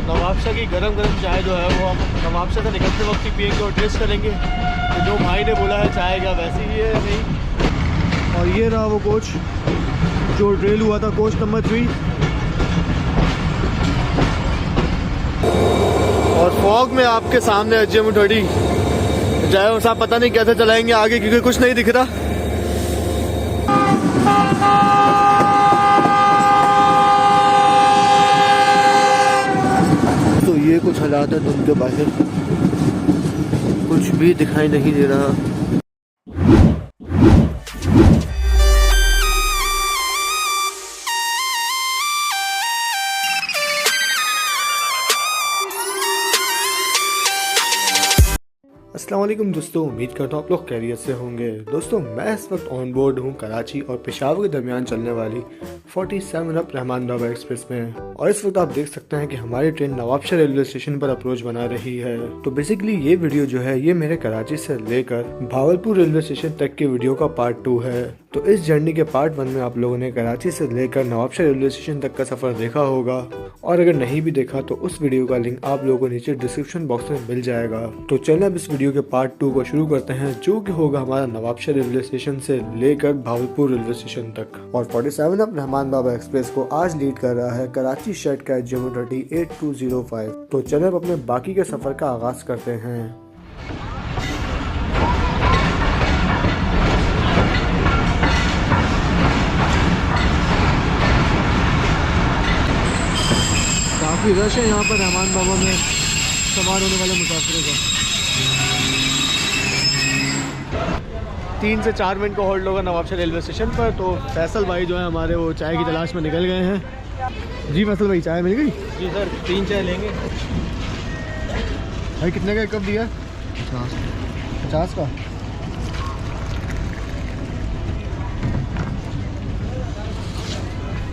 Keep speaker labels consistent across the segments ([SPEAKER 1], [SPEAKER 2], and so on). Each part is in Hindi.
[SPEAKER 1] नवाबशाह की गरम गरम चाय जो है वो हम नवाबशाह से निकलते वक्त ही पियेंगे और टेस्ट करेंगे तो जो भाई ने बोला है चाय क्या वैसी ही है नहीं। और ये रहा वो कोच जो ड्रेल हुआ था, कोच नंबर 3। और फॉग में आपके सामने अजयमुठड़ी ड्राइवर साहब पता नहीं कैसे चलाएंगे आगे क्योंकि कुछ नहीं दिख रहा। तो ये कुछ हालात है धुंध के बाहर, कुछ भी दिखाई नहीं दे रहा। अस्सलाम वालेकुम दोस्तों, उम्मीद करता हूँ आप लोग खैरियत से होंगे। दोस्तों मैं इस वक्त ऑन बोर्ड हूँ कराची और पेशावर के दरमियान चलने वाली 47 अप रहमान बाबा एक्सप्रेस में। और इस वक्त आप देख सकते हैं कि हमारी ट्रेन नवाबशाह रेलवे स्टेशन पर अप्रोच बना रही है। तो बेसिकली ये वीडियो जो है ये मेरे कराची से लेकर भावलपुर रेलवे स्टेशन तक के वीडियो का पार्ट 2 है। तो इस जर्नी के पार्ट 1 में आप लोगों ने कराची से लेकर नवाबशाह रेलवे स्टेशन तक का सफर देखा होगा, और अगर नहीं भी देखा तो उस वीडियो का लिंक आप लोगों को नीचे डिस्क्रिप्शन बॉक्स में मिल जाएगा। तो चलें अब इस वीडियो के पार्ट 2 को शुरू करते हैं, जो कि होगा हमारा नवाबशाह रेलवे स्टेशन से लेकर भावलपुर रेलवे स्टेशन तक। और 47 अप रहमान बाबा एक्सप्रेस को आज लीड कर रहा है कराची शेड का JM30 8205। तो चलें अब अपने बाकी के सफर का आगाज करते हैं। काफ़ी रश है यहाँ पर रहमान बाबा में सवार होने वाले मुसाफिरों का। 3 से 4 मिनट का होल्ड होगा नवाबशाह रेलवे स्टेशन पर। तो फैसल भाई जो है हमारे वो चाय की तलाश में निकल गए हैं। जी फैसल भाई चाय मिल गई?
[SPEAKER 2] जी सर, 3 चाय लेंगे।
[SPEAKER 1] भाई कितने का कप दिया? 50 का।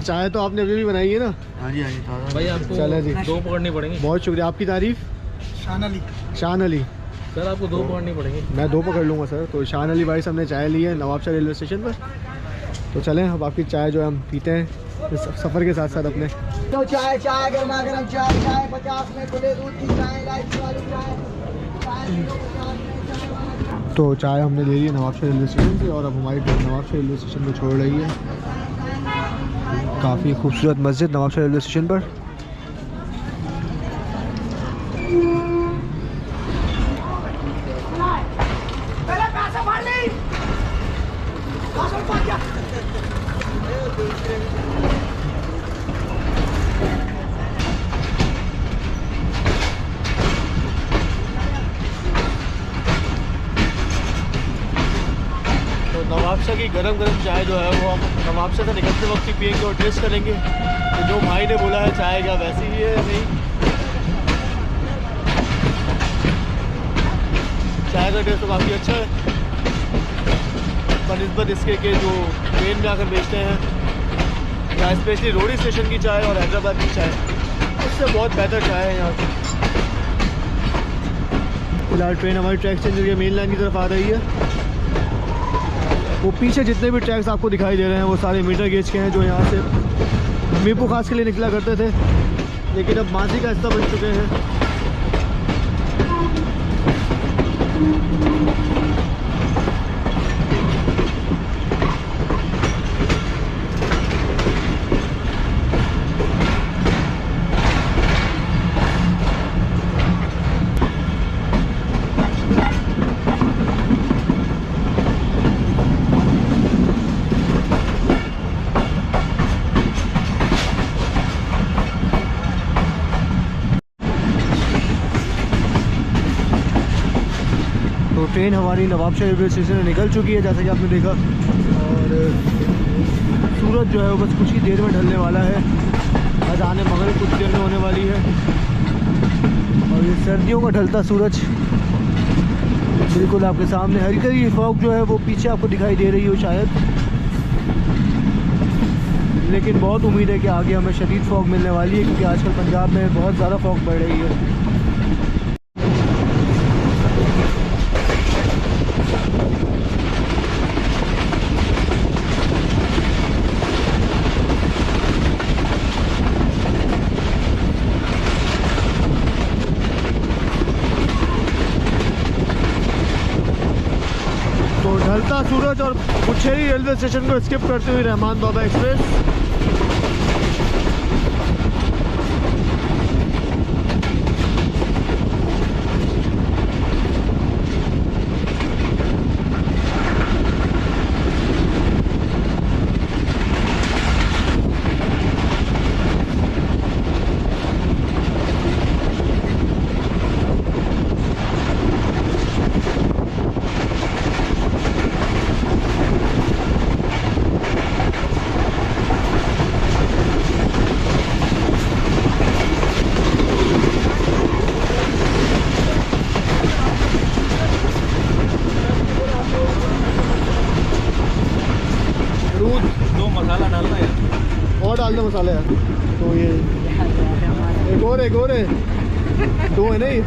[SPEAKER 1] चाय तो आपने अभी भी बनाई है ना?
[SPEAKER 2] हाँ जी भाई, आपको
[SPEAKER 1] चले जी,
[SPEAKER 2] 2 पकड़नी पड़ेंगी।
[SPEAKER 1] बहुत शुक्रिया, आपकी तारीफ। शान अली
[SPEAKER 2] सर आपको 2 पकड़नी पड़ेंगी।
[SPEAKER 1] मैं 2 पकड़ लूँगा सर। तो शान अली भाई से हमने चाय ली है नवाबशाह रेलवे स्टेशन पर। तो चलें अब आपकी चाय जो है हम पीते हैं इस सफ़र के साथ साथ अपने।
[SPEAKER 3] तो चाय गर्मा गर्म चाय 50 में खुले दूध की चाय, इलायची वाली चाय।
[SPEAKER 1] तो चाय हमने ले ली है नवाबशाह रेलवे स्टेशन से और अब हमारी ट्रेन नवाबशाह रेलवे स्टेशन को छोड़ रही है। काफ़ी खूबसूरत मस्जिद नवाबशाह रेलवे स्टेशन पर।
[SPEAKER 2] नवाबशाह की गरम गरम चाय जो है वो हम नवाबशाह से निकलते वक्त ही पियेंगे और टेस्ट करेंगे तो जो भाई ने बोला है चाय क्या वैसी ही है नहीं। चाय का टेस्ट तो काफ़ी अच्छा है बनिस्बत इसके के जो ट्रेन में आकर बेचते हैं, या स्पेशली रोडी स्टेशन की चाय और हैदराबाद की चाय, उससे बहुत बेहतर चाय है यहाँ की। फिलहाल ट्रेन हमारी ट्रैक चेंज करके मेन लाइन की तरफ आ रही है। वो पीछे जितने भी ट्रैक्स आपको दिखाई दे रहे हैं वो सारे मीटर गेज के हैं जो यहाँ से मीरपुर खास के लिए निकला करते थे, लेकिन अब मांझी का हिस्सा बन चुके हैं। तो ट्रेन हमारी नवाबशाह रेलवे स्टेशन से निकल चुकी है जैसा कि आपने देखा, और सूरज जो है वो बस कुछ ही देर में ढलने वाला है। अज़ान मगरिब कुछ देर में होने वाली है और ये सर्दियों का ढलता सूरज बिल्कुल आपके सामने। हल्की हल्की फॉग जो है वो पीछे आपको दिखाई दे रही हो शायद, लेकिन बहुत उम्मीद है कि आगे हमें शदीद फॉग मिलने वाली है क्योंकि आजकल पंजाब में बहुत ज़्यादा फॉग बढ़ रही है। सूरज और पुछेरी रेलवे स्टेशन को स्किप करते हुए रहमान बाबा एक्सप्रेस। और डाल दो मसाले यार। तो ये एक और है, दो है नहीं,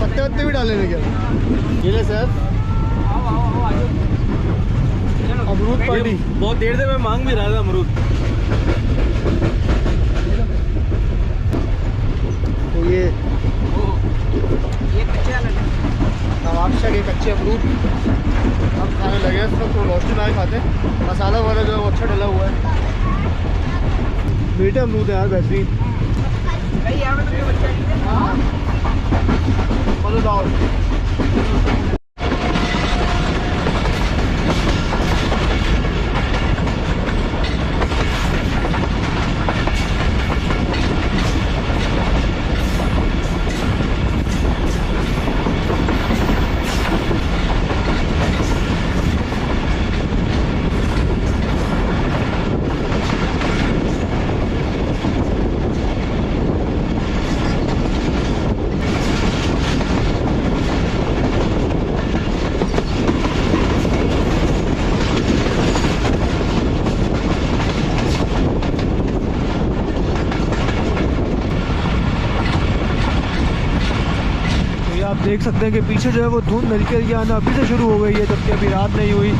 [SPEAKER 2] पत्ते वत्ते भी डाले क्या? ये ले सर, अमरूद पार्टी।
[SPEAKER 4] बहुत देर से मैं मांग भी रहा था अमरूद।
[SPEAKER 2] तो ये नवाबशाह के कच्चे अमरूद अब खाने लगे हैं। इसमें तो रोस्टी ना खाते, मसाला वगैरह जो है वो अच्छा डला हुआ है। मीठे अमरूद है यार, बेहतरीन। मज़ेदार। आप देख सकते हैं कि पीछे जो है वो धुंध हल्की हल्की आना अभी से शुरू हो गई है, जबकि अभी रात नहीं हुई।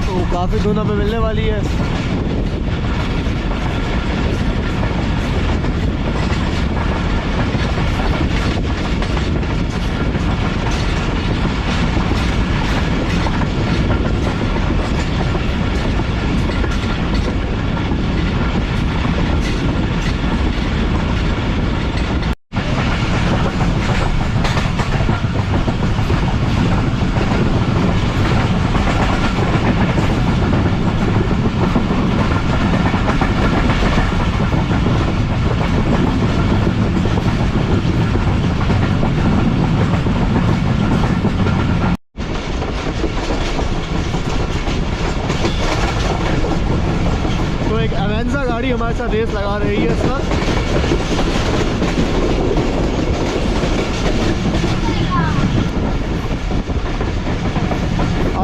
[SPEAKER 2] तो काफ़ी धुंध हमें मिलने वाली है। एवेंजा गाड़ी हमारे साथ रेस लगा रही है इस वक्त।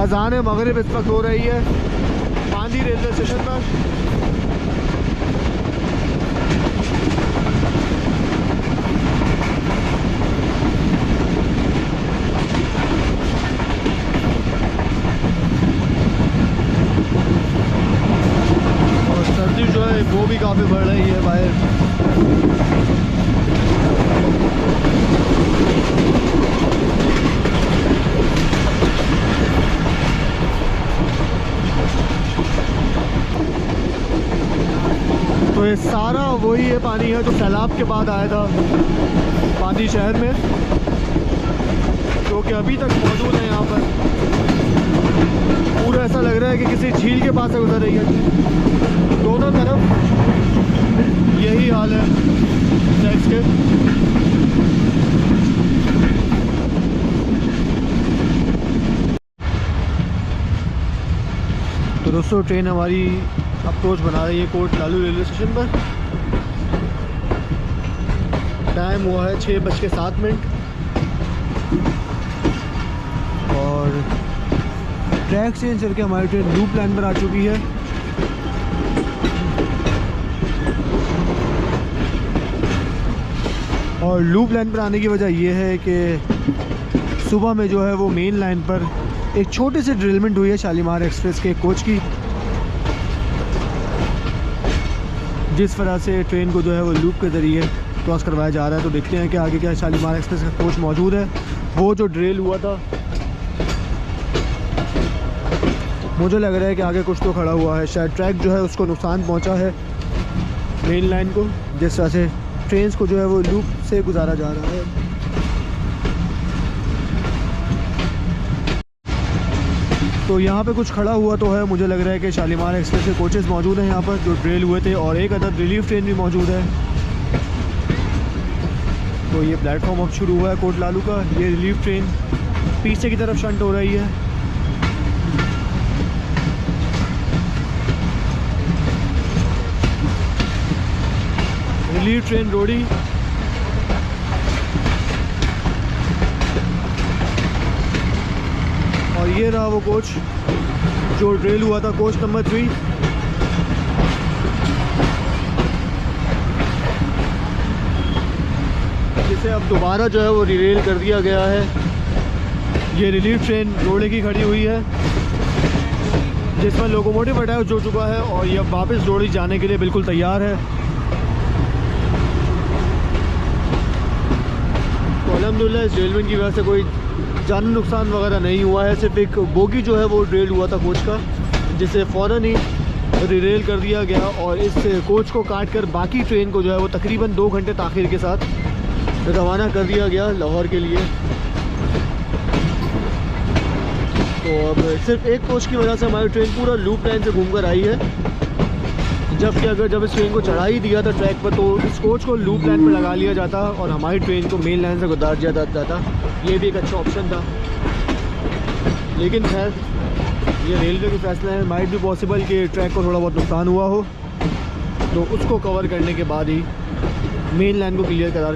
[SPEAKER 2] अज़ान मगरिब इस वक्त हो रही है बांदी रेलवे स्टेशन पर। जो है वो भी काफ़ी बढ़ रही है बाहर। तो ये सारा वही है पानी है जो सैलाब के बाद आया था बांदी शहर में, जो कि अभी तक मौजूद है यहाँ पर। पूरा ऐसा लग रहा है कि किसी झील के पास से गुजर रही है। दोनों तरफ यही हाल है ट्रैक्स के। तो दोस्तों ट्रेन हमारी अप्रोच बना रही है कोट लालू रेलवे स्टेशन पर। टाइम हुआ है 6:07 और ट्रैक चेंज करके हमारी ट्रेन लूप लाइन पर आ चुकी है। और लूप लाइन पर आने की वजह यह है कि सुबह में जो है वो मेन लाइन पर एक छोटी सी ड्रिलमेंट हुई है शालीमार एक्सप्रेस के कोच की, जिस तरह से ट्रेन को जो है वो लूप के ज़रिए क्रॉस करवाया जा रहा है। तो देखते हैं कि आगे क्या शालीमार एक्सप्रेस का कोच मौजूद है। वो जो ड्रिल हुआ था मुझे लग रहा है कि आगे कुछ तो खड़ा हुआ है, शायद ट्रैक जो है उसको नुकसान पहुंचा है मेन लाइन को, जिस वजह से ट्रेन को जो है वो लूप से गुजारा जा रहा है। तो यहाँ पे कुछ खड़ा हुआ तो है, मुझे लग रहा है कि शालीमार एक्सप्रेस के कोचेज़ मौजूद हैं यहाँ पर जो ड्रेल हुए थे, और एक अदद रिलीफ ट्रेन भी मौजूद है। तो ये प्लेटफॉर्म अब शुरू हुआ है कोटलालू का। ये रिलीफ ट्रेन पीछे की तरफ शंट हो रही है। रिलीफ ट्रेन रोडी और ये रहा वो कोच जो ड्रेल हुआ था, कोच नंबर 3। जिसे अब दोबारा जो है वो रिरेल कर दिया गया है। ये रिलीफ ट्रेन रोड़े की खड़ी हुई है जिसमें लोकोमोटिव अटैच हो चुका है और ये अब वापस रोड़ी जाने के लिए बिल्कुल तैयार है। तो अल्हम्दुलिल्लाह इस रेलवे की वजह से कोई जानी नुकसान वगैरह नहीं हुआ है। सिर्फ एक बोगी जो है वो ड्रेल हुआ था कोच का, जिसे फ़ौरन ही रिरेल कर दिया गया और इस कोच को काट कर बाकी ट्रेन को जो है वो तकरीबन 2 घंटे ताख़ीर के साथ रवाना कर दिया गया लाहौर के लिए। तो अब सिर्फ एक कोच की वजह से हमारी ट्रेन पूरा लूप लाइन से घूम कर आई है, जबकि अगर जब इस ट्रेन को चढ़ा ही दिया था ट्रैक पर तो इस कोच को लूप लाइन पर लगा लिया जाता और हमारी ट्रेन को मेन लाइन से गुजार दिया जाता। ये भी एक अच्छा ऑप्शन था, लेकिन खैर ये रेलवे का फैसला है। माइट भी पॉसिबल कि ट्रैक को थोड़ा बहुत नुकसान हुआ हो, तो उसको कवर करने के बाद ही मेन लाइन को क्लियर करार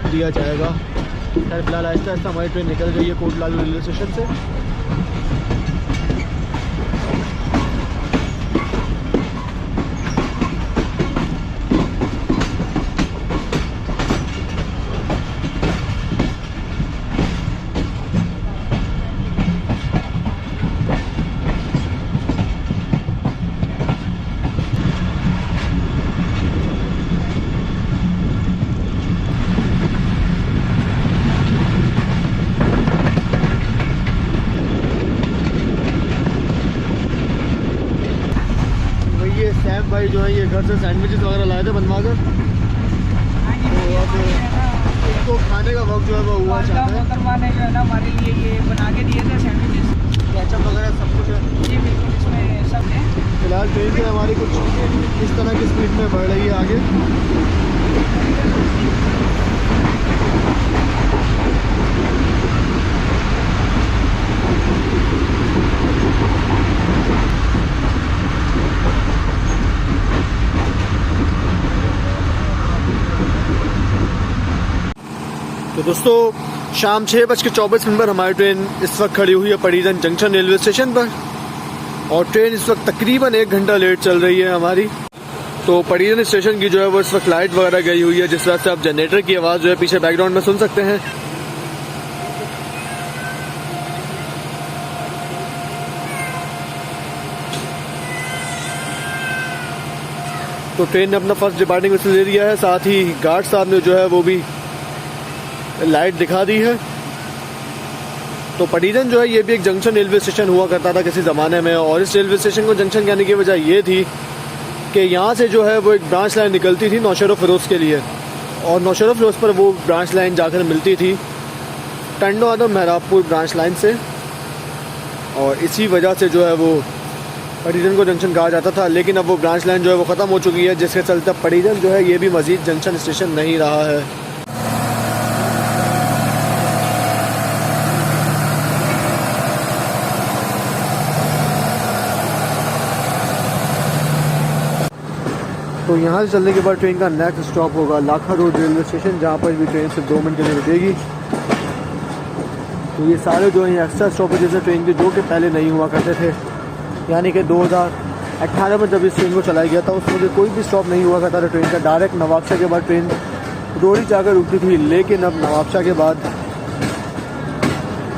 [SPEAKER 2] दिया जाएगा। खैर फिलहाल आहिस्ता आहिस्ता हमारी ट्रेन निकल गई है कोटलालू रेलवे स्टेशन से। सैम भाई जो है ये घर से सैंडविचेस वगैरह लाए थे बनवा कर, तो अब इनको खाने का वक्त जो है वो हुआ चाहता है।
[SPEAKER 5] जो है ना हमारे लिए ये बना के दिए थे सैंडविचेस,
[SPEAKER 2] केचप वगैरह सब कुछ है
[SPEAKER 5] जी बिल्कुल इसमें सब है।
[SPEAKER 2] फिलहाल ट्रेन से हमारी कुछ इस तरह की स्पीड में बढ़ रही है आगे। तो दोस्तों शाम 6:24 पर हमारी ट्रेन इस वक्त खड़ी हुई है पड़ीजन जंक्शन रेलवे स्टेशन पर, और ट्रेन इस वक्त तकरीबन 1 घंटा लेट चल रही है हमारी। तो पड़ीजन स्टेशन की जो है वो इस वक्त लाइट वगैरह गई हुई है, जिस वजह से आप जनरेटर की आवाज़ जो है पीछे बैकग्राउंड में सुन सकते हैं। तो ट्रेन ने अपना फर्स्ट डिपार्टिंग विसल ले लिया है, साथ ही गार्ड साहब ने जो है वो भी लाइट दिखा दी है। तो पड़ीजन जो है ये भी एक जंक्शन रेलवे स्टेशन हुआ करता था किसी ज़माने में, और इस रेलवे स्टेशन को जंक्शन कहने की वजह ये थी कि यहाँ से जो है वो एक ब्रांच लाइन निकलती थी नौशेरा फिरोज़ के लिए, और नौशेरा फिरोज़ पर वो ब्रांच लाइन जाकर मिलती थी टंडो आदम मेहराबपुर ब्रांच लाइन से, और इसी वजह से जो है वो पड़ीजन को जंक्शन कहा जाता था। लेकिन अब वो ब्रांच लाइन जो है वो ख़त्म हो चुकी है, जिसके चलते पड़ीजन जो है ये भी मज़ीद जंक्शन स्टेशन नहीं रहा है। तो यहाँ से चलने के बाद ट्रेन का नेक्स्ट स्टॉप होगा लाखा रोड रेलवे स्टेशन, जहाँ पर भी ट्रेन सिर्फ 2 मिनट के लिए रुकेगी। तो ये सारे जो हैं एक्स्ट्रा स्टॉपेजेस हैं ट्रेन के, जो कि पहले नहीं हुआ करते थे। यानी कि 2018 में जब इस ट्रेन को चलाया गया था उसमें कोई भी स्टॉप नहीं हुआ करता था ट्रेन का। डायरेक्ट नवाबशाह के बाद ट्रेन रोड़ी जाकर रुकती थी, लेकिन अब नवाबशाह के बाद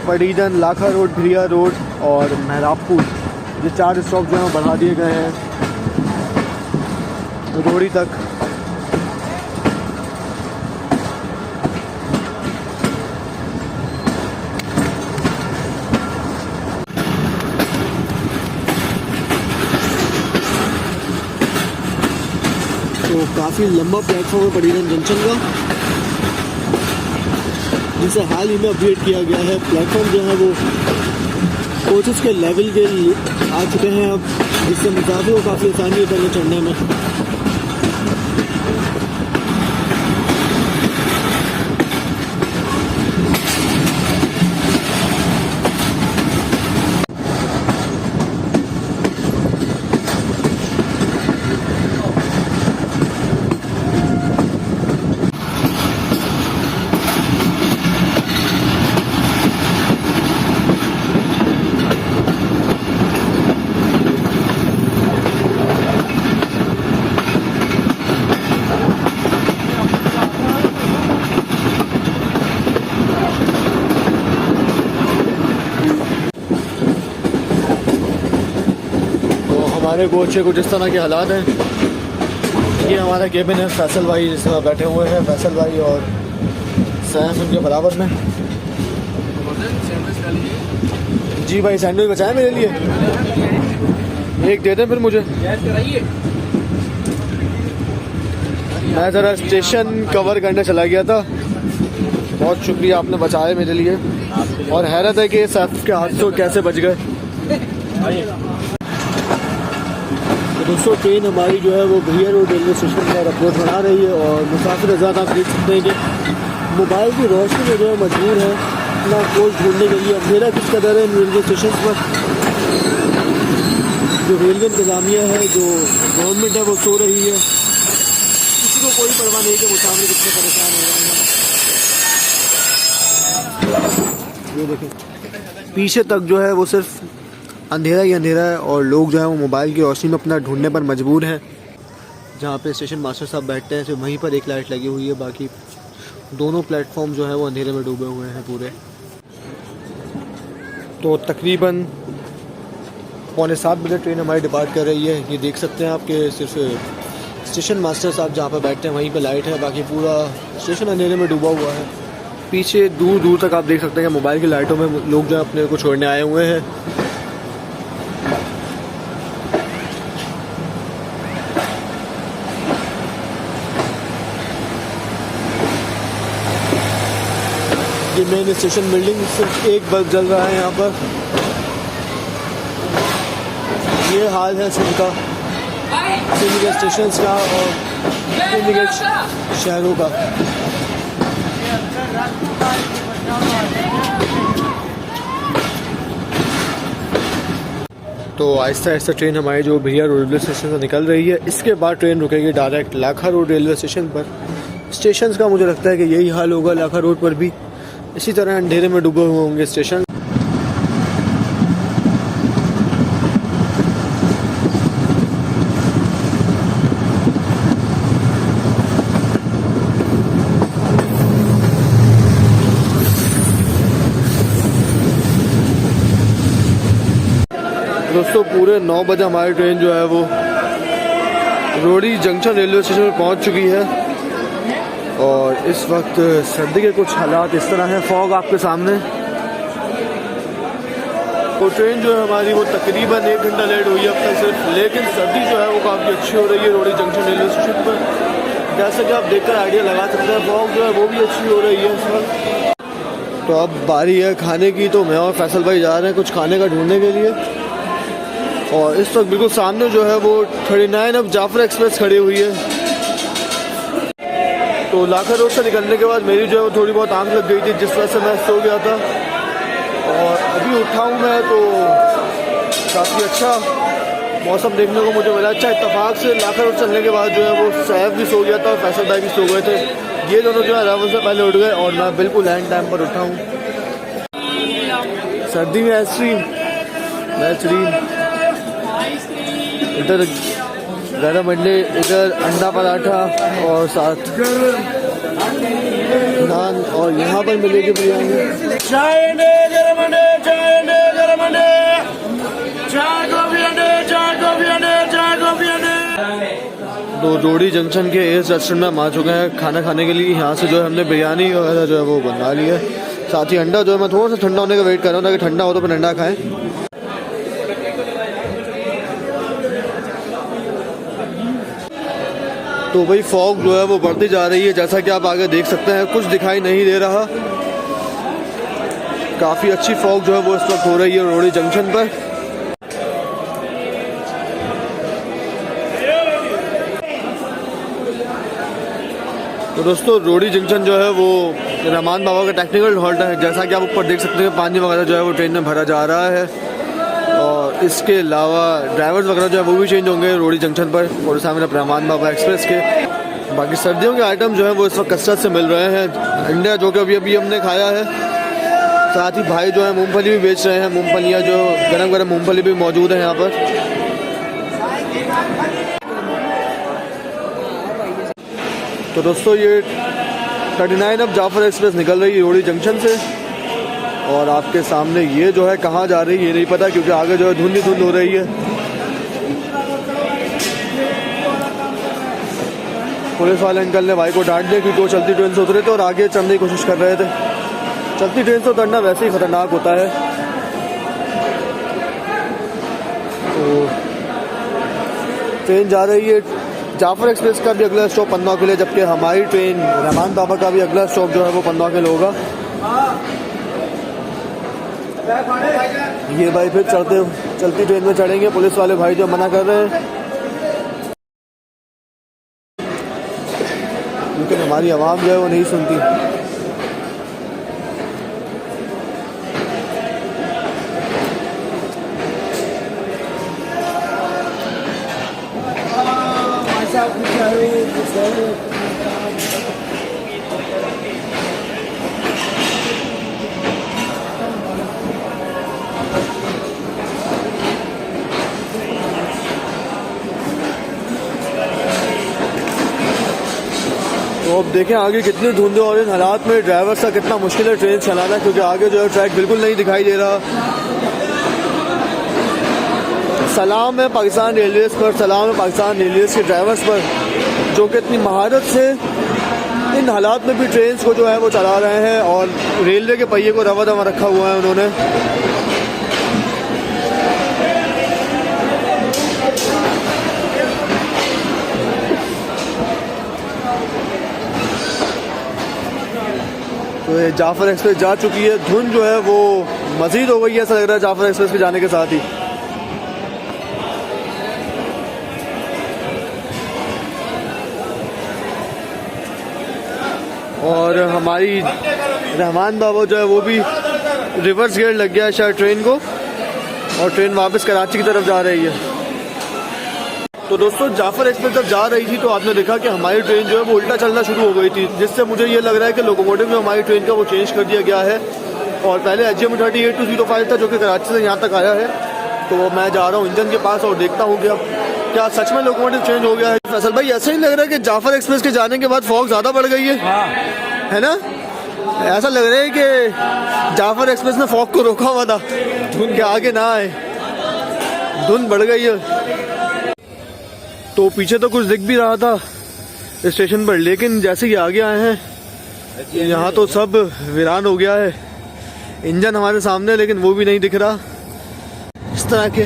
[SPEAKER 2] पड़ीजन, लाखा रोड, भिरिया रोड और मेहराबपुर ये 4 स्टॉप जो हैं बढ़ा दिए गए हैं रोड़ी तक। काफ़ी लंबा प्लेटफॉर्म है पड़ीगंज जंक्शन का, जिसे हाल ही में अपडेट किया गया है। प्लेटफॉर्म जो है वो कोचेस के लेवल के आ चुके हैं अब, जिससे मुसाफिर को काफ़ी आसानी होता है चढ़ने में। हमारे कोच के कुछ इस तरह के हालात हैं। ये हमारा केबिन है, फैसल भाई जिसमें बैठे हुए हैं, फैसल भाई और सैफ उनके बराबर में। जी भाई सैंडविच बचाए मेरे लिए, एक दे दें फिर मुझे। मैं ज़रा स्टेशन कवर करने चला गया था, बहुत शुक्रिया आपने बचाए मेरे लिए, और हैरत है कि सैफ के हाथ से कैसे बच गए। तो दोस्तों ट्रेन हमारी जो है वो भैया रोड रेलवे स्टेशन पर अप्रोच बना रही है, और मुसाफिर आज़ाद आप देख सकते हैं कि मोबाइल की रोशनी में जो है मजबूर है अपना कोच ढूंढने के लिए। अंधेरा किस कदर है इन रेलवे स्टेशन पर, जो रेलवे इंतज़ामिया है, जो गवर्नमेंट है वो सो रही है, किसी को कोई परवाह नहीं कि मुसाफिर कितने परेशान हो रहे हैं। ये देखें पीछे तक जो है वो सिर्फ अंधेरा ही अंधेरा है, और लोग जो है वो मोबाइल की रोशनी में अपना ढूंढने पर मजबूर हैं। जहाँ पे स्टेशन मास्टर साहब बैठते हैं सिर्फ वहीं पर एक लाइट लगी हुई है, बाकी दोनों प्लेटफॉर्म जो है वो अंधेरे में डूबे हुए हैं पूरे। तो तकरीबन 6:45 बजे ट्रेन हमारी डिपार्ट कर रही है। ये देख सकते हैं आपके सिर्फ स्टेशन मास्टर साहब जहाँ पर बैठते हैं वहीं पर लाइट है, बाकी पूरा स्टेशन अंधेरे में डूबा हुआ है। पीछे दूर दूर तक आप देख सकते हैं कि मोबाइल की लाइटों में लोग जो है अपने को छोड़ने आए हुए हैं। ये मेन स्टेशन बिल्डिंग, सिर्फ एक बल्ब जल रहा है यहाँ पर। ये हाल है सिंडिकेट स्टेशन का और सिंडिकेट शहरों का। तो आहिस्ता आहिस्ता ट्रेन हमारी जो भैया रेलवे स्टेशन से निकल रही है। इसके बाद ट्रेन रुकेगी डायरेक्ट लाखा रोड रेलवे स्टेशन पर। स्टेशन का मुझे लगता है कि यही हाल होगा, लाखा रोड पर भी इसी तरह अंधेरे में डूबे हुए होंगे स्टेशन। दोस्तों पूरे 9 बजे हमारी ट्रेन जो है वो रोड़ी जंक्शन रेलवे स्टेशन पर पहुंच चुकी है, और इस वक्त सर्दी के कुछ हालात इस तरह हैं। फॉग आपके सामने। तो ट्रेन जो है हमारी वो तकरीबन 1 घंटा लेट हुई है अब तक सिर्फ, लेकिन सर्दी जो है वो काफ़ी अच्छी हो रही है रोड़ी जंक्शन रेलवे स्टेशन पर। जैसा कि आप देखकर आइडिया लगा सकते हैं, फॉग जो है वो भी अच्छी हो रही है इस वक्त। तो अब बारी है खाने की, तो मैं और फैसल भाई जा रहे हैं कुछ खाने का ढूंढने के लिए। और इस वक्त बिल्कुल सामने जो है वो 39 अब जाफर एक्सप्रेस खड़ी हुई है। तो लाखा रोड से निकलने के बाद मेरी जो है वो थोड़ी बहुत आँख लग गई थी, जिस वजह से मैं सो गया था, और अभी उठा हूँ मैं तो काफ़ी अच्छा मौसम देखने को मुझे मिला। अच्छा इत्तेफाक से लाखा रोड चलने के बाद जो है वो सैफ भी सो गया था और फैसल भाई भी सो गए थे। ये दोनों जो है रावल से पहले उठ गए और मैं बिल्कुल एंड टाइम पर उठा हूँ। सर्दी में आइसक्रीम, इधर गरम अंडे, इधर अंडा पराठा और साथ नान, और यहाँ पर मिलेगी बिरयानी।
[SPEAKER 4] चाय अंडे गरम अंडे, चाय अंडे गरम अंडे, चाय कॉफी अंडे, चाय कॉफी अंडे, चाय कॉफी अंडे।
[SPEAKER 2] तो रोड़ी जंक्शन के इस रेस्टोरेंट में हम आ चुके हैं खाना खाने के लिए। यहाँ से जो है हमने बिरयानी वगैरह जो है वो बना ली है, साथ ही अंडा जो है मैं थोड़ा सा ठंडा होने का वेट कर रहा हूँ ताकि ठंडा हो तो फिर अंडा खाएं।
[SPEAKER 1] तो भाई फॉग जो है वो बढ़ती जा रही है, जैसा कि आप आगे देख सकते हैं कुछ दिखाई नहीं दे रहा। काफ़ी अच्छी फॉग जो है वो इस वक्त हो रही है रोड़ी जंक्शन पर। तो दोस्तों रोड़ी जंक्शन जो है वो रहमान बाबा का टेक्निकल हॉल्ट है, जैसा कि आप ऊपर देख सकते हैं पानी वगैरह जो है वो ट्रेन में भरा जा रहा है। और इसके अलावा ड्राइवर्स वगैरह जो है वो भी चेंज होंगे रोड़ी जंक्शन पर 47 रहमान बाबा एक्सप्रेस के। बाकी सर्दियों के आइटम जो है वो इस वक्त कसरत से मिल रहे हैं। अंडा जो कि अभी हमने खाया है, साथ ही भाई जो है मूंगफली भी बेच रहे हैं। मूंगफलियाँ जो गरम गरम मूंगफली भी मौजूद है यहाँ पर। तो दोस्तों ये 39 अब जाफर एक्सप्रेस निकल रही है रोड़ी जंक्शन से, और आपके सामने ये जो है कहाँ जा रही है ये नहीं पता, क्योंकि आगे जो है धुंध ही धुंध हो रही है। पुलिस वाले अंकल ने भाई को डांट दिया क्योंकि वो चलती ट्रेन से उतरे थे और आगे चढ़ने की कोशिश कर रहे थे। चलती ट्रेन से उतरना वैसे ही खतरनाक होता है। तो ट्रेन जा रही है जाफर एक्सप्रेस का भी अगला स्टॉप पन्ना के लिए, जबकि हमारी ट्रेन रहमान बाबा का भी अगला स्टॉप जो है वो पन्ना के लिए होगा। ये भाई फिर चलती ट्रेन में चढ़ेंगे, पुलिस वाले भाई जो मना कर रहे हैं, लेकिन हमारी आवाम जो है वो नहीं सुनती। तो अब देखें आगे कितनी धुंध है और इन हालात में ड्राइवर का कितना मुश्किल है ट्रेन चलाना, क्योंकि आगे जो है ट्रैक बिल्कुल नहीं दिखाई दे रहा। सलाम है पाकिस्तान रेलवेज़ पर, सलाम है पाकिस्तान रेलवेज़ के ड्राइवर्स पर, जो कि इतनी महारत से इन हालात में भी ट्रेन को जो है वो चला रहे हैं और रेलवे के पहिए को रवा दवा रखा हुआ है उन्होंने। तो ये जाफर एक्सप्रेस जा चुकी है। धुंध जो है वो मज़ीद हो गई है ऐसा लग रहा है जाफर एक्सप्रेस के जाने के साथ ही। और हमारी रहमान बाबा जो है वो भी रिवर्स गियर लग गया है शायद ट्रेन को, और ट्रेन वापस कराची की तरफ जा रही है। तो दोस्तों जाफर एक्सप्रेस जब जा रही थी तो आपने देखा कि हमारी ट्रेन जो है वो उल्टा चलना शुरू हो गई थी, जिससे मुझे ये लग रहा है कि लोकोमोटिव में हमारी ट्रेन का वो चेंज कर दिया गया है। और पहले HM 38-205 था जो कि कराची से यहाँ तक आया है। तो मैं जा रहा हूँ इंजन के पास और देखता हूँ कि अब क्या सच में लोकोमोटिव चेंज हो गया है। फैसल भाई ऐसा ही लग रहा है कि जाफर एक्सप्रेस के जाने के बाद फॉग ज़्यादा बढ़ गई है, है ना? ऐसा लग रहा है कि जाफर एक्सप्रेस ने फॉग को रोका हुआ था धुंध के आगे ना आए, धुंध बढ़ गई है। तो पीछे तो कुछ दिख भी रहा था स्टेशन पर, लेकिन जैसे ही आगे आए हैं यहाँ तो सब वीरान हो गया है। इंजन हमारे सामने लेकिन वो भी नहीं दिख रहा। इस तरह के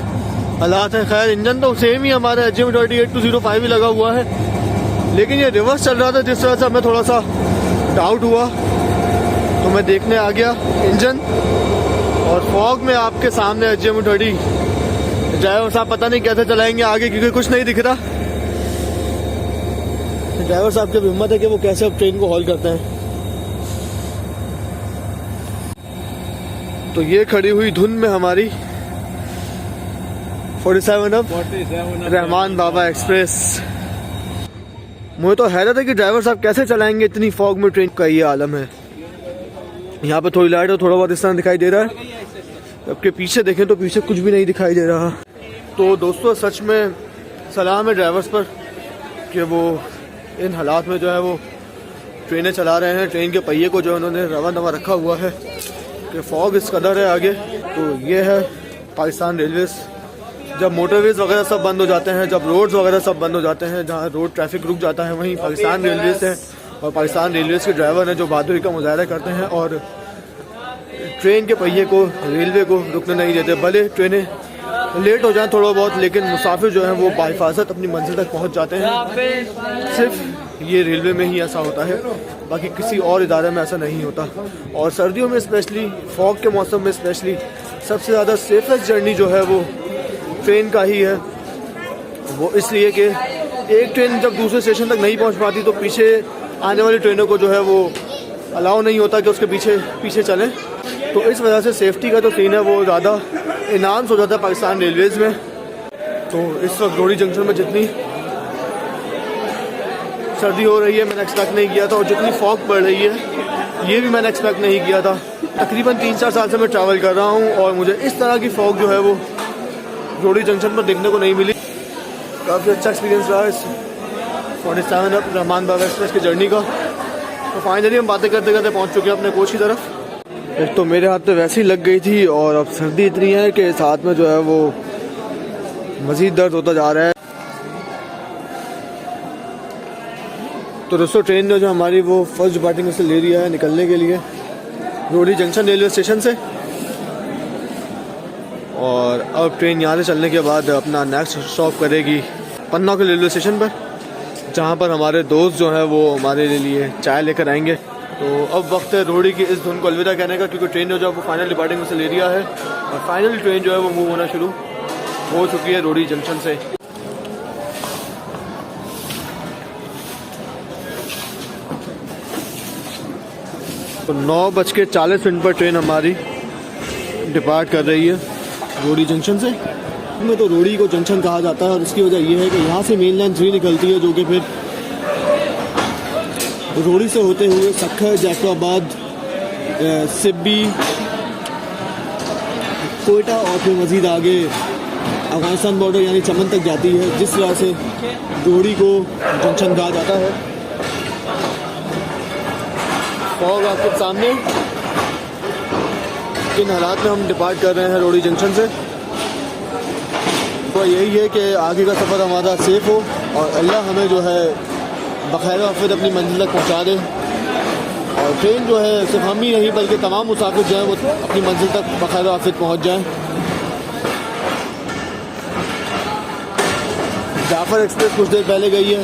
[SPEAKER 1] हालात हैं। खैर इंजन तो सेम ही हमारे HM 38-205 ही लगा हुआ है, लेकिन ये रिवर्स चल रहा था जिस वजह से हमें थोड़ा सा डाउट हुआ, तो मैं देखने आ गया इंजन। और फॉग में आपके सामने HM 30 ड्राइवर साहब पता नहीं कैसे चलाएंगे आगे, क्योंकि कुछ नहीं दिख रहा। ड्राइवर साहब की हिम्मत है कि वो कैसे अब ट्रेन को हॉल करते हैं। तो ये खड़ी हुई धुंध में हमारी 47 अब रहमान बाबा एक्सप्रेस। मुझे तो हैरत है कि ड्राइवर साहब कैसे चलाएंगे इतनी फॉग में ट्रेन का। ये आलम है। यहाँ पे थोड़ी लाइट और थोड़ा बहुत इस तरह दिखाई दे रहा है, जबकि पीछे देखें तो पीछे कुछ भी नहीं दिखाई दे रहा। तो दोस्तों सच में सलाम है ड्राइवर्स पर कि वो इन हालात में जो है वो ट्रेनें चला रहे हैं। ट्रेन के पहिए को जो है उन्होंने रवा दवा रखा हुआ है कि फॉग इस कदर है आगे। तो ये है पाकिस्तान रेलवेज़। जब मोटरवेज वगैरह सब बंद हो जाते हैं, जब रोड्स वगैरह सब बंद हो जाते हैं, जहाँ रोड ट्रैफिक रुक जाता है, वहीं पाकिस्तान रेलवेज़ है और पाकिस्तान रेलवेज़ के ड्राइवर हैं जो बहादुरी का मुजाहरा करते हैं और ट्रेन के पहिए को, रेलवे को रुकने नहीं देते। भले ट्रेनें लेट हो जाए थोड़ा बहुत, लेकिन मुसाफिर जो हैं वो बाहिफाजत अपनी मंजिल तक पहुंच जाते हैं। सिर्फ ये रेलवे में ही ऐसा होता है, बाकी किसी और इदारे में ऐसा नहीं होता। और सर्दियों में स्पेशली, फॉग के मौसम में स्पेशली, सबसे ज़्यादा सेफेस्ट जर्नी जो है वो ट्रेन का ही है। वो इसलिए कि एक ट्रेन जब दूसरे स्टेशन तक नहीं पहुंच पाती तो पीछे आने वाली ट्रेनों को जो है वो अलाउ नहीं होता कि उसके पीछे पीछे चलें। तो इस वजह से सेफ्टी का जो सीन है वो ज़्यादा इन्हांस हो जाता है पाकिस्तान रेलवेज़ में। तो इस वक्त रोडी जंक्शन में जितनी सर्दी हो रही है मैंने एक्सपेक्ट नहीं किया था, और जितनी फॉग पड़ रही है ये भी मैंने एक्सपेक्ट नहीं किया था। तकरीबन 3-4 साल से मैं ट्रैवल कर रहा हूँ और मुझे इस तरह की फॉग जो है वो रोडी जंक्शन पर देखने को नहीं मिली। काफ़ी अच्छा एक्सपीरियंस रहा इस 47 अप रहमान बाबा एक्सप्रेस की जर्नी का। तो फाइनली हम बातें करते करते पहुँच चुके हैं अपने कोच की तरफ। एक तो मेरे हाथ पे वैसे ही लग गई थी, और अब सर्दी इतनी है कि साथ में जो है वो मज़ीद दर्द होता जा रहा है। तो दोस्तों ट्रेन जो हमारी वो फर्स्ट डिपार्टिंग से ले रही है निकलने के लिए रोडी जंक्शन रेलवे स्टेशन से। और अब ट्रेन यहाँ से चलने के बाद अपना नेक्स्ट स्टॉप करेगी पन्ना के रेलवे स्टेशन पर, जहाँ पर हमारे दोस्त जो हैं वो हमारे लिए चाय लेकर आएंगे। तो अब वक्त है रोडी की इस धुन को अलविदा कहने का, क्योंकि ट्रेन जो है वो फाइनल डिपार्टिंग से ले लिया है और फाइनली ट्रेन जो है वो मूव होना शुरू हो चुकी है रोडी जंक्शन से। तो 9:40 पर ट्रेन हमारी डिपार्ट कर रही है रोडी जंक्शन से। में तो रोडी को जंक्शन कहा जाता है, और इसकी वजह यह है कि यहाँ से मेन लाइन 3 निकलती है, जो कि फिर रोडी से होते हुए सक्खर, जैफराबाद, सिब्बी, कोयटा और फिर मज़ीद आगे अफगानिस्तान बॉर्डर यानी चमन तक जाती है, जिस वजह से रोडी को जंक्शन कहा जाता है। फॉग आपके सामने, किन हालात में हम डिपार्ट कर रहे हैं रोडी जंक्शन से। तो यही है कि आगे का सफ़र हमारा सेफ़ हो और अल्लाह हमें जो है बखैर आफियत अपनी मंजिल तक पहुँचा दे। और ट्रेन जो है सिर्फ हम ही नहीं बल्कि तमाम मुसाफिर जो हैं वो अपनी मंजिल तक बखैर आफियत पहुँच जाएँ। जाफर एक्सप्रेस कुछ देर पहले गई है,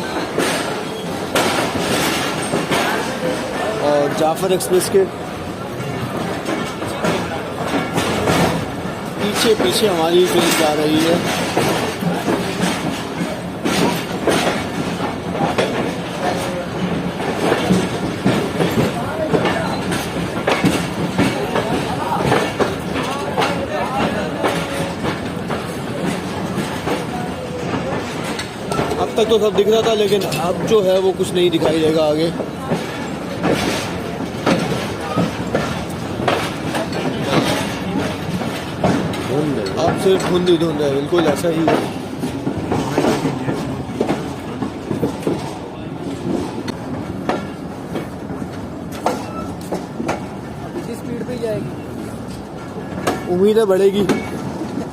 [SPEAKER 1] और जाफर एक्सप्रेस के पीछे पीछे हमारी ट्रेन जा रही है। अब तक तो सब दिख रहा था, लेकिन अब जो है वो कुछ नहीं दिखाई देगा आगे। अब सिर्फ धुंध ही धुंध है, बिल्कुल ऐसा ही है।
[SPEAKER 5] इसी स्पीड पे जाएगी,
[SPEAKER 1] उम्मीद है बढ़ेगी,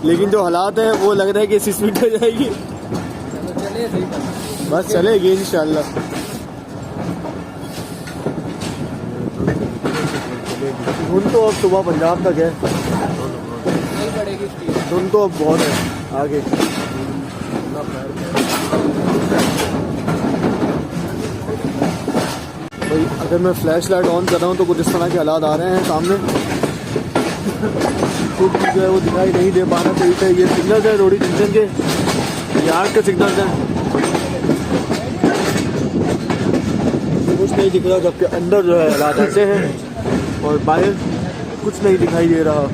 [SPEAKER 1] लेकिन जो हालात है वो लग रहा है कि इसी स्पीड पे जाएगी।
[SPEAKER 5] चले सही
[SPEAKER 1] बस चलेगी इंशाल्लाह। धुंध तो अब सुबह पंजाब तक है,
[SPEAKER 5] नहीं बढ़ेगी स्पीड।
[SPEAKER 1] धुंध तो अब बहुत है आगे। भाई अगर मैं फ्लैश लाइट ऑन कर रहा हूँ तो कुछ इस तरह के हालात आ रहे हैं सामने। कुछ जो है वो दिखाई नहीं दे पा रहा सही से। ये सिग्नल है रोडी जंक्शन के, यार्ड के सिग्नल हैं, कुछ नहीं दिख रहा, जबकि अंदर जो है हालात ऐसे हैं और बाहर कुछ नहीं दिखाई दे रहा।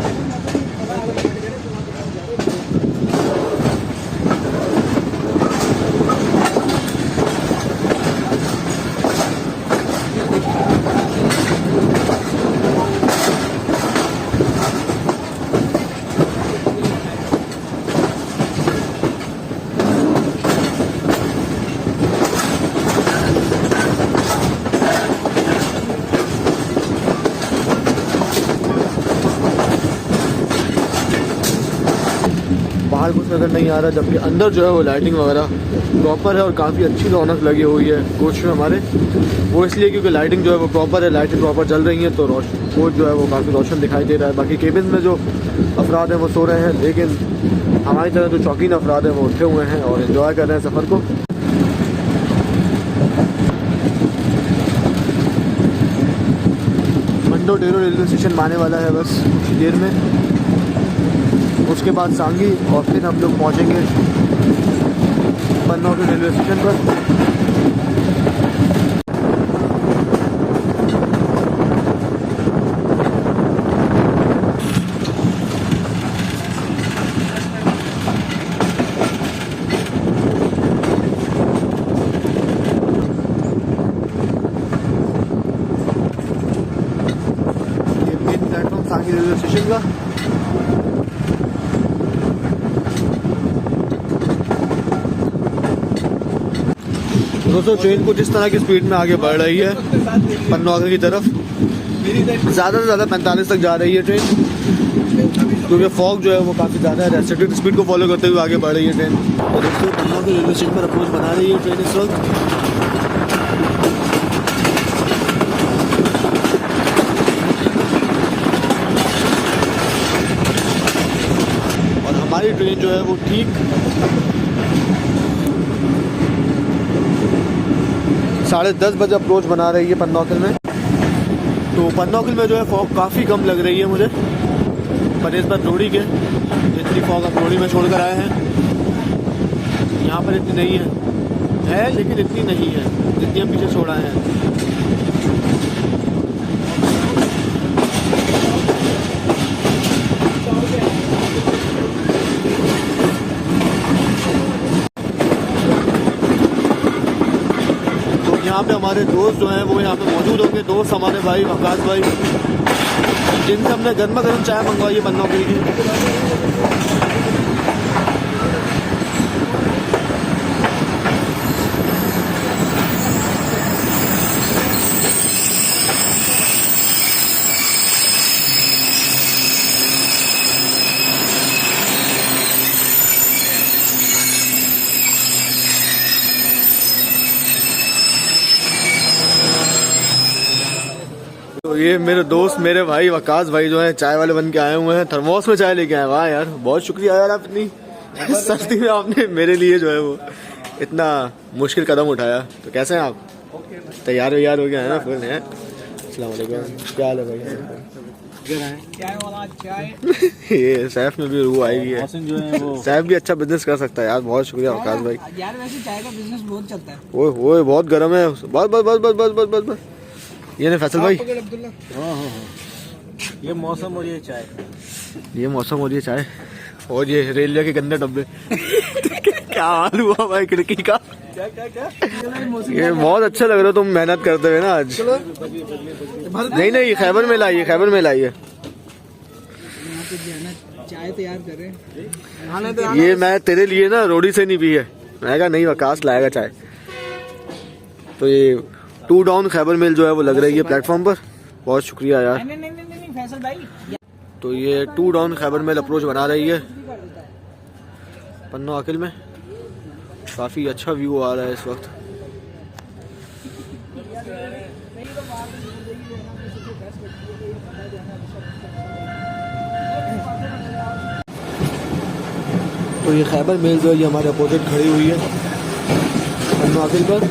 [SPEAKER 1] बाहर कुछ नज़र नहीं आ रहा, जबकि अंदर जो है वो लाइटिंग वगैरह प्रॉपर है और काफ़ी अच्छी रौनक लगी हुई है कोच में हमारे। वो इसलिए क्योंकि लाइटिंग जो है वो प्रॉपर है, लाइटिंग प्रॉपर चल रही है, तो कोच जो है वो काफ़ी रोशन दिखाई दे रहा है। बाकी केबिन में जो अफराद हैं वो सो रहे हैं, लेकिन हमारी तरह जो शौकीन अफराद हैं वो उठे हुए हैं और एंजॉय कर रहे हैं सफ़र को। मंडो डेरो रेलवे स्टेशन आने वाला है बस कुछ देर में, उसके बाद सांगी और फिर हम लोग पहुँचेंगे पन्ना के रेलवे स्टेशन पर। रेलवे स्टेशन का दोस्तों ट्रेन कुछ इस तरह की स्पीड में आगे बढ़ रही है पन्ना की तरफ। ज़्यादा से ज़्यादा 45 तक जा रही है ट्रेन, क्योंकि फॉग जो है वो काफ़ी ज़्यादा है। रेस्ट्रिक्टेड स्पीड को फॉलो करते हुए आगे बढ़ रही है ट्रेन। और दोस्तों पन्ना के रेलवे स्टेशन पर अप्रोच बना रही है ट्रेन इस वक्त। हमारी ट्रेन जो है वो ठीक 10:30 बजे अप्रोच बना रही है पन्नौकिल में। तो पन्नौकिल में जो है फॉग काफ़ी कम लग रही है मुझे बनस्बत रोड़ी के। जितनी फॉग हम रोड़ी में छोड़ कर आए हैं यहाँ पर इतनी नहीं है लेकिन इतनी नहीं है जितनी हम पीछे छोड़ आए हैं। यहाँ पे हमारे दोस्त जो हैं वो यहाँ पे मौजूद होंगे। दोस्त हमारे भाई वकास भाई, जिनसे हमने गर्मा गर्म चाय मंगवाई है पन्ना के लिए। तो ये मेरे दोस्त मेरे भाई वकास भाई जो है चाय वाले बन के आए हुए हैं, थर्मोस में चाय लेके आए। वाह यार बहुत शुक्रिया यार, आप इतनी सस्ती में आपने मेरे लिए जो है वो इतना मुश्किल कदम उठाया। तो कैसे हैं आप? तैयार हो गया है ना फुल है? अस्सलाम वालेकुम, क्या हाल है भाई? ये सैफ में भी रूह आई है, सैफ भी अच्छा बिजनेस कर सकता है यार। बहुत शुक्रिया वकास भाई
[SPEAKER 5] यार, वैसे चाय का बिजनेस बहुत चलता है।
[SPEAKER 1] ओए बहुत गर्म है। बस बस बस बस बस बस बस ये नहीं फैसल भाई,
[SPEAKER 2] ये मौसम और ये चाय,
[SPEAKER 1] ये मौसम और ये चाय और ये रेलवे के गंदे डब्बे। क्या हाल हुआ भाई खिड़की का? क्या ये बहुत अच्छा लग रहा है तुम मेहनत करते हुए ना आज। नहीं खैबर में लाइए
[SPEAKER 5] चाय तैयार कर रहे हैं।
[SPEAKER 1] ये मैं तेरे लिए ना रोडी से नहीं पी है। मैं कहा नहीं वकास लाएगा चाय। तो ये 2 डाउन खैबर मिल जो है वो लग रही है प्लेटफॉर्म पर। बहुत शुक्रिया यार।
[SPEAKER 5] नहीं फैसल भाई।
[SPEAKER 1] तो ये 2 डाउन खैबर मिल अप्रोच बना रही है पन्ना आकिल में। काफ़ी अच्छा व्यू आ रहा है इस वक्त। तो ये खैबर मिल जो है ये हमारे अपोजिट खड़ी हुई है पन्ना आकिल पर।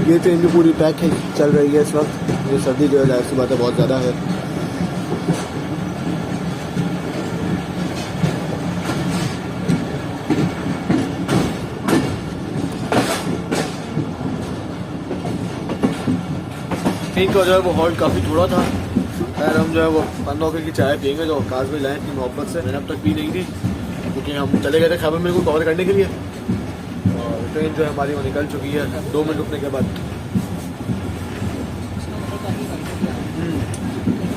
[SPEAKER 1] ये ट्रेन भी पूरी पैक है, चल रही है इस वक्त। ये सर्दी जो है जाहिर सी बात है बहुत ज़्यादा है। ट्रेन का जो है वो हॉल्ट काफ़ी थोड़ा था। खैर हम जो है वो पन्ना की चाय पियेंगे जो काज में लाएँ इतनी मोहब्बत से। मैंने अब तक पी नहीं थी क्योंकि हम चले गए थे खैबर मेरे को कवर करने के लिए। और ट्रेन जो है हमारी वो निकल चुकी है 2 मिनट रुकने के बाद।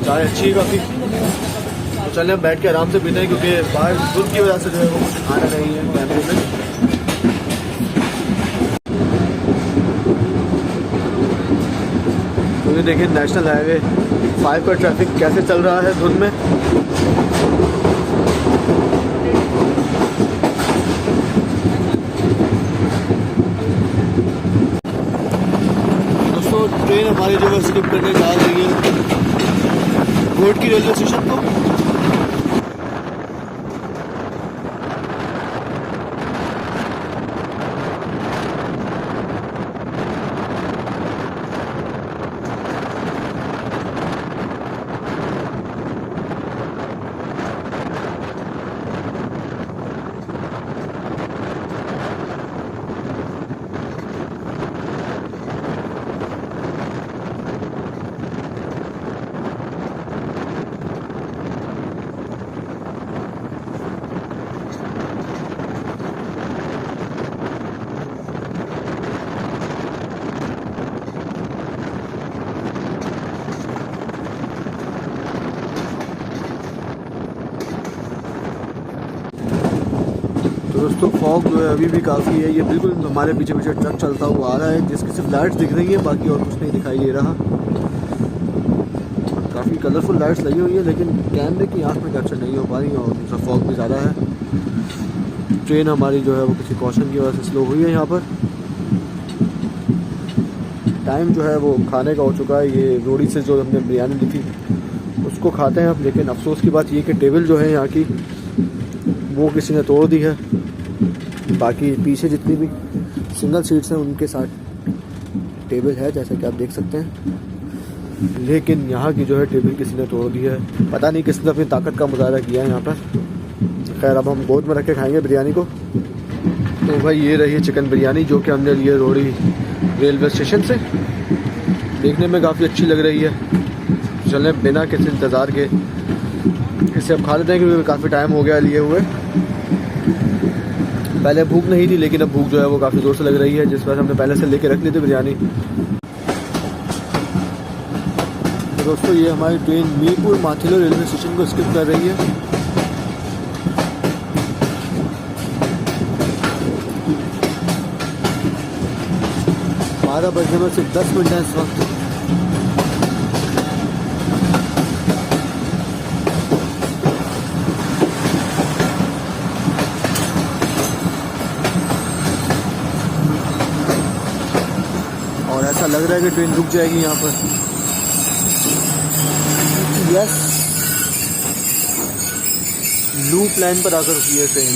[SPEAKER 1] चाय अच्छी है काफ़ी। तो चलें अब बैठ के आराम से पीते हैं क्योंकि बाहर धूप की वजह से जो है वो आना नहीं है कैमरे में। तो ये देखिए नेशनल हाईवे 5 का ट्रैफिक कैसे चल रहा है धुंध में।
[SPEAKER 2] हमारी जो है स्किप करने जा रही है कोट की रेलवे स्टेशन को। तो दोस्तों फॉग जो है अभी भी काफ़ी है। ये बिल्कुल हमारे पीछे पीछे ट्रक चलता हुआ आ रहा है जिसकी सिर्फ लाइट्स दिख रही है, बाकी और कुछ नहीं दिखाई दे रहा। काफ़ी कलरफुल लाइट्स लगी हुई है लेकिन कैमरे की आँख में कैप्चर नहीं हो पा रही और दूसरा फॉग भी ज़्यादा है। ट्रेन हमारी जो है वो किसी कॉशन की वजह से स्लो हुई है। यहाँ पर टाइम जो है वो खाने का हो चुका है। ये रोड़ी से जो हमने बिरयानी ली थी उसको खाते हैं अब, लेकिन अफसोस की बात ये कि टेबल जो है यहाँ की वो किसी ने तोड़ दी है। बाकी पीछे जितनी भी सिंगल सीट्स हैं उनके साथ टेबल है जैसा कि आप देख सकते हैं, लेकिन यहाँ की जो है टेबल किसी ने तोड़ दी है। पता नहीं किसने अपनी ताकत का मुजाहरा किया है यहाँ पर। खैर अब हम गोद में रख के खाएंगे बिरयानी को। तो भाई ये रही चिकन बिरयानी जो कि हमने लिए रोड़ी रेलवे स्टेशन से। देखने में काफ़ी अच्छी लग रही है। चलें बिना किसी इंतज़ार के इसे अब खा लेते हैं क्योंकि काफ़ी टाइम हो गया लिए हुए। पहले भूख नहीं थी लेकिन अब भूख जो है वो काफ़ी ज़ोर से लग रही है, जिस वजह से हमने पहले से लेके रख ली थी बिरयानी। तो दोस्तों ये हमारी ट्रेन मीरपुर माथिलो रेलवे स्टेशन को स्किप कर रही है। 12 बजने में सिर्फ 10 मिनट है इस वक्त। और ऐसा लग रहा है कि ट्रेन रुक जाएगी यहाँ पर। यस, लूप लाइन पर आकर रुकी है ट्रेन।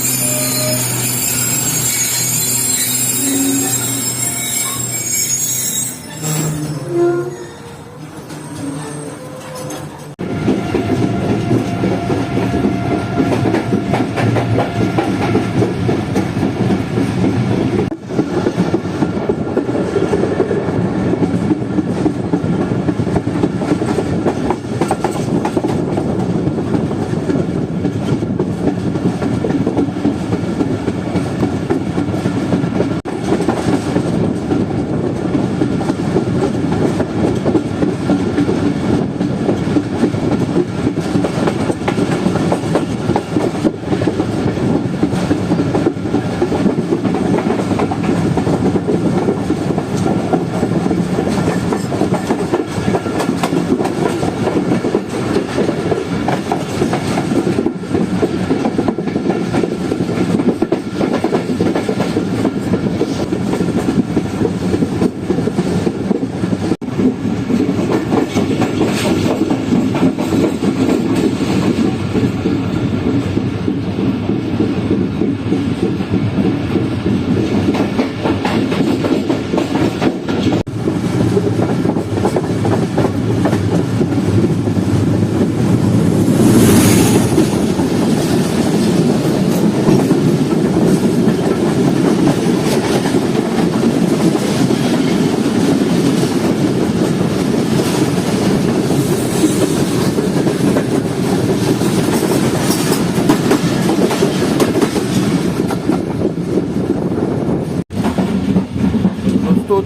[SPEAKER 2] तो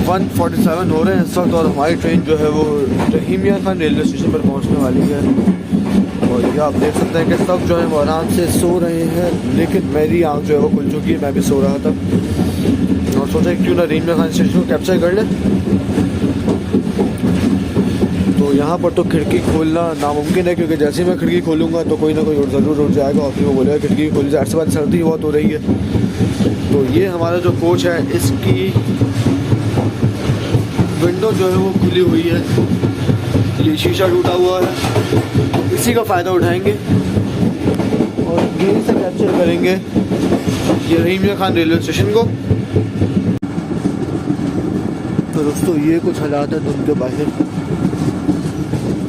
[SPEAKER 2] 1:47 हो रहे हैं इस वक्त और हमारी ट्रेन जो है वो रहीमिया खान रेलवे स्टेशन पर पहुंचने वाली है। और ये आप देख सकते हैं कि सब जो है वो आराम से सो रहे हैं, लेकिन मेरी आँख जो है वो खुल चुकी है। मैं भी सो रहा था और सोचा क्यों ना रहीमिया खान स्टेशन को कैप्चर कर लें। तो यहाँ पर तो खिड़की खोलना नामुमकिन है क्योंकि जैसे ही मैं खिड़की खोलूँगा तो कोई ना कोई ज़रूर उठ जाएगा और फिर वो बोलेगा खिड़की खोली जाए। ऐसे बात सर्दी बहुत हो रही है। तो ये हमारा जो कोच है इसकी
[SPEAKER 1] विंडो जो है वो खुली हुई है, ये शीशा टूटा हुआ है, इसी का फ़ायदा उठाएंगे और यहीं से कैप्चर करेंगे ये रहीम मियां खान रेलवे स्टेशन को। तो दोस्तों ये कुछ हालात है धुंध के बाहर,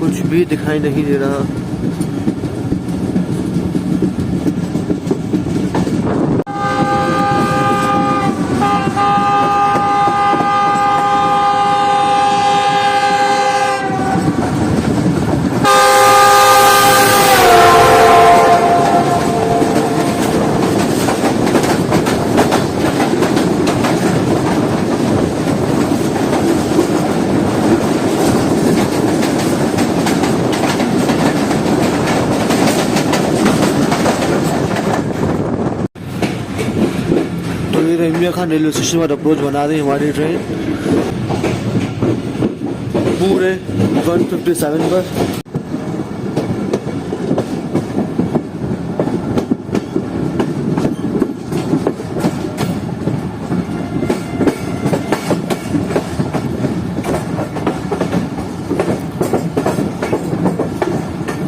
[SPEAKER 1] कुछ भी दिखाई नहीं दे रहा। रहीम मियां खान रेलवे स्टेशन पर अप्रोच बना रही हमारी ट्रेन पूरे 157 पर।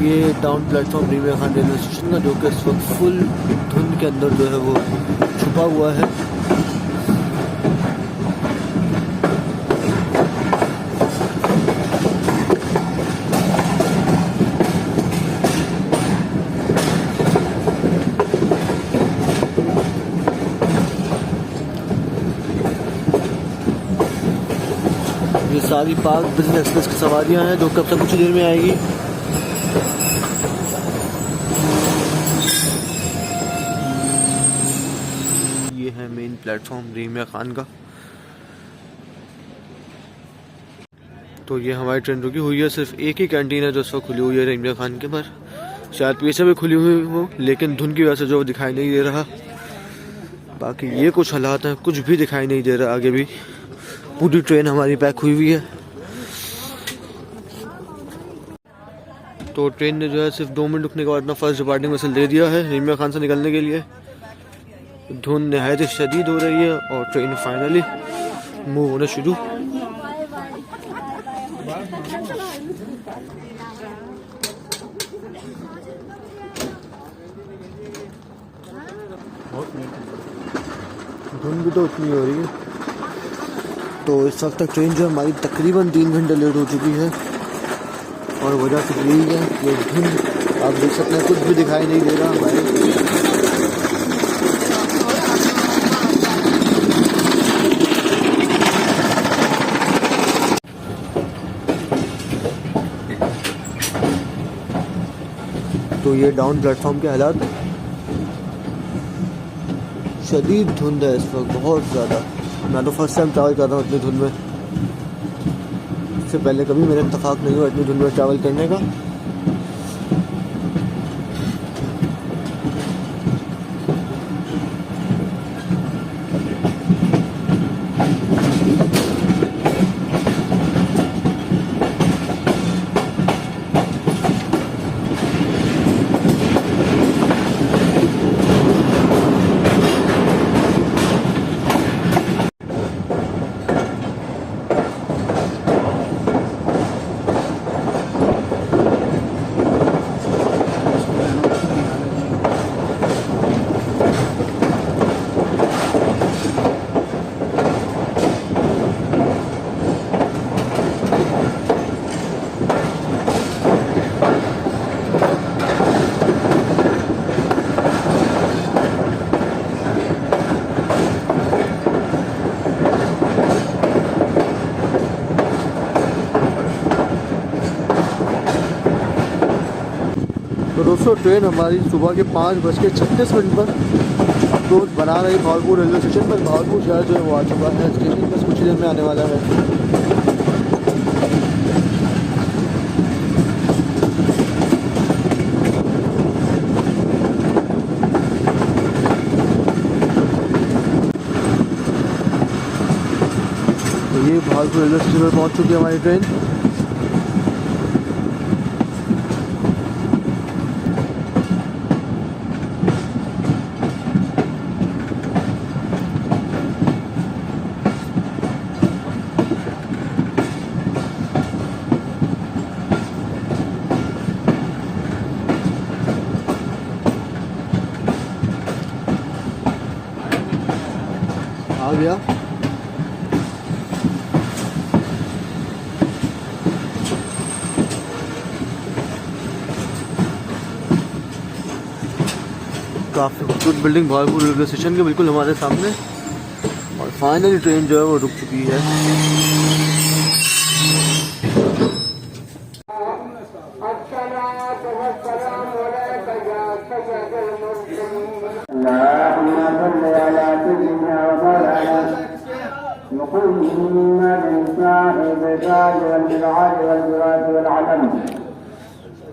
[SPEAKER 1] ये डाउन प्लेटफॉर्म रहीम मियां खान रेलवे स्टेशन का, जो कि इस वक्त फुल धुंध के अंदर जो है वो छुपा हुआ है। ये सारी पार्क बिजनेस एक्सप्रेस की सवारियां हैं जो कब तक कुछ देर में आएगी। ये है मेन प्लेटफॉर्म रहीम मियां खान का। तो ये हमारी ट्रेन रुकी हुई है, सिर्फ एक ही कैंटीन है जो इस वक्त खुली हुई है रहीम मियां खान के पर, शायद पीछे भी खुली हुई हो लेकिन धुंध की वजह से जो दिखाई नहीं दे रहा। बाकी ये कुछ हालात हैं, कुछ भी दिखाई नहीं दे रहा। आगे भी पूरी ट्रेन हमारी पैक हुई हुई है। तो ट्रेन ने जो है सिर्फ 2 मिनट रुकने के बाद अपना फर्स्ट डिपार्टिंग विसल दे दिया है रहीम मियां खान से निकलने के लिए। धुंध नहायत शदीद हो रही है और ट्रेन फाइनली मूव होना शुरू। धुंध भी तो उतनी हो रही है। तो इस वक्त तक ट्रेन जो हमारी तकरीबन 3 घंटे लेट हो चुकी है और वजह से यही है कि धुंध आप देख सकते हैं, कुछ भी दिखाई नहीं दे रहा हमारे। तो ये डाउन प्लेटफॉर्म के हालात, शदीद धुंध है इस वक्त, बहुत ज़्यादा। मैं तो फर्स्ट टाइम ट्रैवल कर रहा हूँ इतनी धुंध में, इससे पहले कभी मेरा इत्तेफाक नहीं हुआ इतनी धुंध में ट्रैवल करने का। तो दोस्तों ट्रेन हमारी सुबह के 5:36 पर अप्रोच बना रही भावलपुर रेलवे स्टेशन पर। भावलपुर शहर जो है वो आ चुका है, स्टेशन बस कुछ देर में आने वाला है। तो ये भावलपुर रेलवे स्टेशन पर पहुंच चुकी है हमारी ट्रेन।
[SPEAKER 2] गया। काफ़ी खूबसूरत बिल्डिंग भागलपुर रेलवे स्टेशन के बिल्कुल हमारे सामने, और फाइनली ट्रेन जो है वो रुक चुकी है।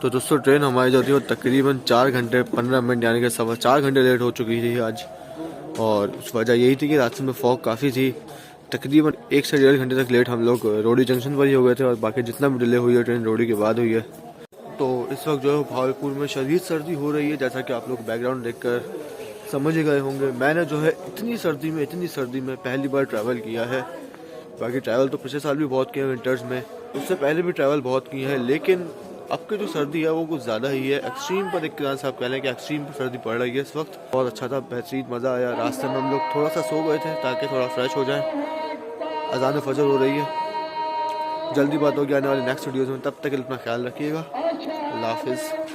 [SPEAKER 2] तो दोस्तों ट्रेन हमारी जो थी वो तकरीबन 4 घंटे 15 मिनट यानी कि 4 घंटे लेट हो चुकी थी आज, और उस वजह यही थी कि रास्ते में फॉग काफ़ी थी। तकरीबन 1 से 1.5 घंटे तक लेट हम लोग रोडी जंक्शन पर ही हो गए थे, और बाकी जितना भी डिले हुई है ट्रेन रोडी के बाद हुई है। तो इस वक्त जो है भागलपुर में शदीद सर्दी हो रही है, जैसा कि आप लोग बैकग्राउंड देखकर समझ ही गए होंगे। मैंने जो है इतनी सर्दी में पहली बार ट्रैवल किया है। बाकी ट्रैवल तो पिछले साल भी बहुत किए हैं विंटर्स में, उससे पहले भी ट्रैवल बहुत किए हैं, लेकिन अब की जो सर्दी है वो कुछ ज़्यादा ही है। एक्सट्रीम पर एक तरह से आप कह लें कि एक्सट्रीम पर सर्दी पड़ रही है इस वक्त। बहुत अच्छा था, बेहतरीन मज़ा आया। रास्ते में हम लोग थोड़ा सा सो गए थे ताकि थोड़ा फ्रेश हो जाए। अज़ान फजर हो रही है, जल्दी बात होगी आने वाली नेक्स्ट वीडियोज़ में। तब तक अपना ख्याल रखिएगा। अल्लाह हाफिज़।